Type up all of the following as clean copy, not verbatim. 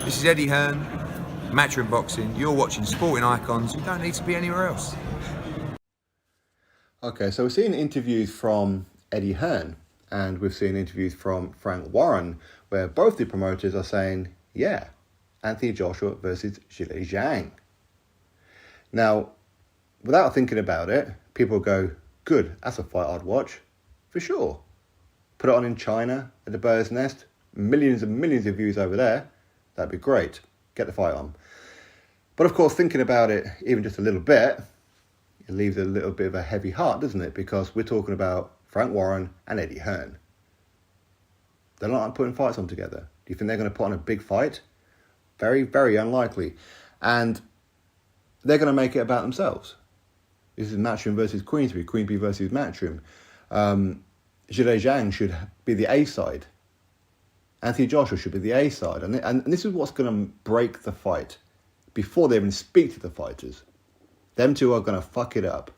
This is Eddie Hearn, Matchroom Boxing. You're watching Sporting Icons. You don't need to be anywhere else. Okay, so we've seen interviews from Eddie Hearn and we've seen interviews from Frank Warren where both the promoters are saying, yeah, Anthony Joshua versus Zhilei Zhang. Now, without thinking about it, people go, good, that's a fight I'd watch, for sure. Put it on in China at the Bird's Nest, millions and millions of views over there, that'd be great. Get the fight on. But of course, thinking about it even just a little bit, it leaves a little bit of a heavy heart, doesn't it? Because we're talking about Frank Warren and Eddie Hearn. They're not putting fights on together. Do you think they're going to put on a big fight? Very, very unlikely. And they're going to make it about themselves. This is Matchroom versus Queensberry, Queensberry versus Matchroom. Zhilei Zhang should be the A side. Anthony Joshua should be the A side. And this is what's going to break the fight before they even speak to the fighters. Them two are going to fuck it up.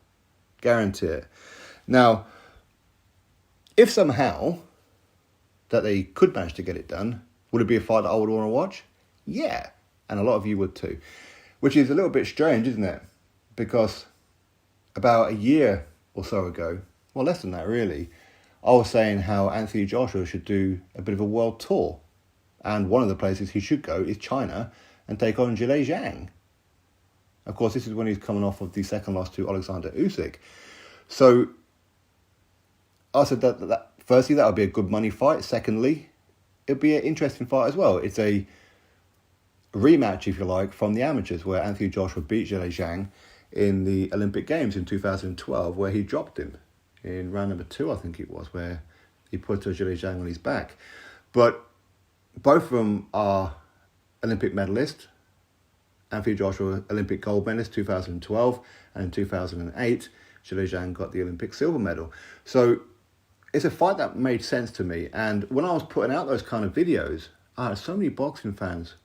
Guarantee it. Now, if somehow that they could manage to get it done, would it be a fight that I would want to watch? Yeah. And a lot of you would too. Which is a little bit strange, isn't it? Because about a year or so ago, well, less than that really, I was saying how Anthony Joshua should do a bit of a world tour. And one of the places he should go is China and take on Zhilei Zhang. Of course, this is when he's coming off of the second loss to Alexander Usyk. So, I said that firstly, that would be a good money fight. Secondly, it'd be an interesting fight as well. It's a rematch, if you like, from the amateurs, where Anthony Joshua beat Zhilei Zhang in the Olympic Games in 2012, where he dropped him in round number 2, I think it was, where he put Zhilei Zhang on his back. But both of them are Olympic medalists. Anthony Joshua, Olympic gold medalist, 2012, and in 2008, Zhilei Zhang got the Olympic silver medal. So it's a fight that made sense to me. And when I was putting out those kind of videos, I had so many boxing fans,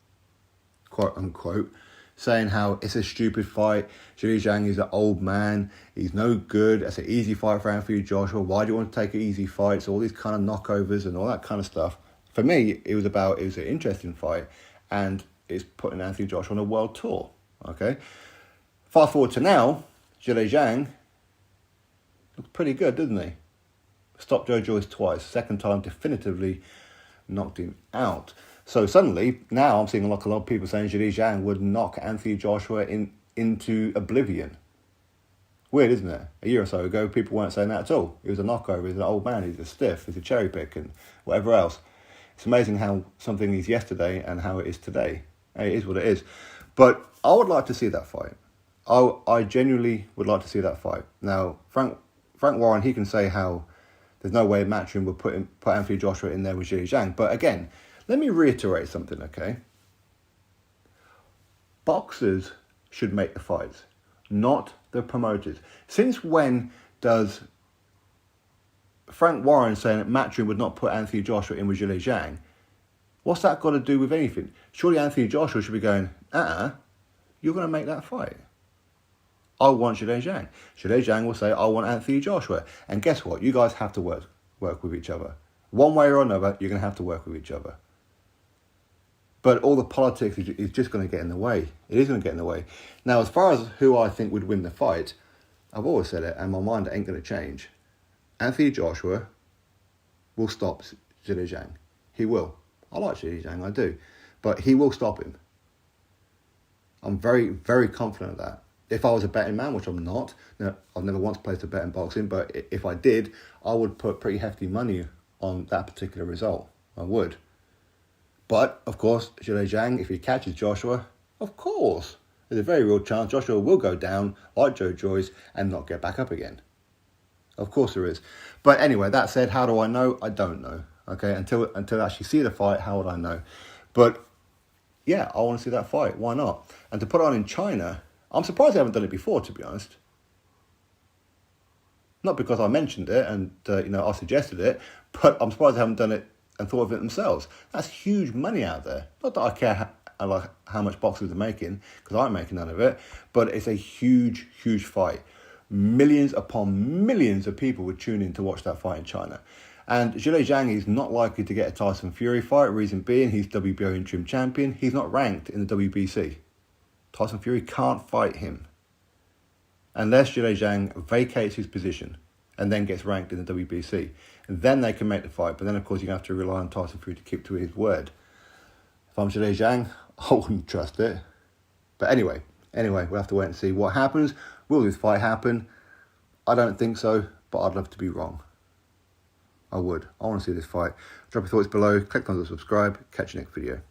quote unquote, saying how it's a stupid fight. Zhilei Zhang is an old man. He's no good. That's an easy fight for Anthony Joshua. Why do you want to take an easy fight? So all these kind of knockovers and all that kind of stuff. For me, it was an interesting fight. And it's putting Anthony Joshua on a world tour. Okay? Fast forward to now, Zhilei Zhang looks pretty good, doesn't he? Stopped Joe Joyce twice. Second time definitively knocked him out. So suddenly, now I'm seeing like a lot of people saying Zhilei Zhang would knock Anthony Joshua into oblivion. Weird, isn't it? A year or so ago, people weren't saying that at all. He was a knockover, he's an old man, he's a stiff, he's a cherry pick and whatever else. It's amazing how something is yesterday and how it is today. It is what it is. But I would like to see that fight. I genuinely would like to see that fight. Now, Frank Warren, he can say how there's no way Matchroom would put Anthony Joshua in there with Zhilei Zhang. But again, let me reiterate something, okay? Boxers should make the fights, not the promoters. Since when does Frank Warren saying that Matchroom would not put Anthony Joshua in with Zhilei Zhang, what's that got to do with anything? Surely Anthony Joshua should be going, you're going to make that fight. I want Zhilei Zhang. Zhilei Zhang will say, I want Anthony Joshua. And guess what? You guys have to work with each other. One way or another, you're going to have to work with each other. But all the politics is just going to get in the way. It is going to get in the way. Now, as far as who I think would win the fight, I've always said it, and my mind ain't going to change. Anthony Joshua will stop Zhilei Zhang. He will. I like Zhilei Zhang, I do. But he will stop him. I'm very, very confident of that. If I was a betting man, which I'm not, I've never once placed a bet in boxing, but if I did, I would put pretty hefty money on that particular result. I would. But, of course, Zhilei Zhang, if he catches Joshua, of course, there's a very real chance Joshua will go down like Joe Joyce and not get back up again. Of course there is. But anyway, that said, how do I know? I don't know. Okay, until I actually see the fight, how would I know? But, yeah, I want to see that fight. Why not? And to put it on in China, I'm surprised they haven't done it before, to be honest. Not because I mentioned it and, I suggested it, but I'm surprised they haven't done it and thought of it themselves. That's huge money out there. Not that I care how much boxers are making, because I'm making none of it, but it's a huge, huge fight. Millions upon millions of people would tune in to watch that fight in China. And Zhilei Zhang is not likely to get a Tyson Fury fight. Reason being, he's WBO interim champion. He's not ranked in the WBC. Tyson Fury can't fight him unless Zhilei Zhang vacates his position and then gets ranked in the WBC. And then they can make the fight. But then, of course, you're going to have to rely on Tyson Fury to keep to his word. If I'm Zhilei Zhang, I wouldn't trust it. But anyway, we'll have to wait and see what happens. Will this fight happen? I don't think so, but I'd love to be wrong. I would. I want to see this fight. Drop your thoughts below. Click on the subscribe. Catch you next video.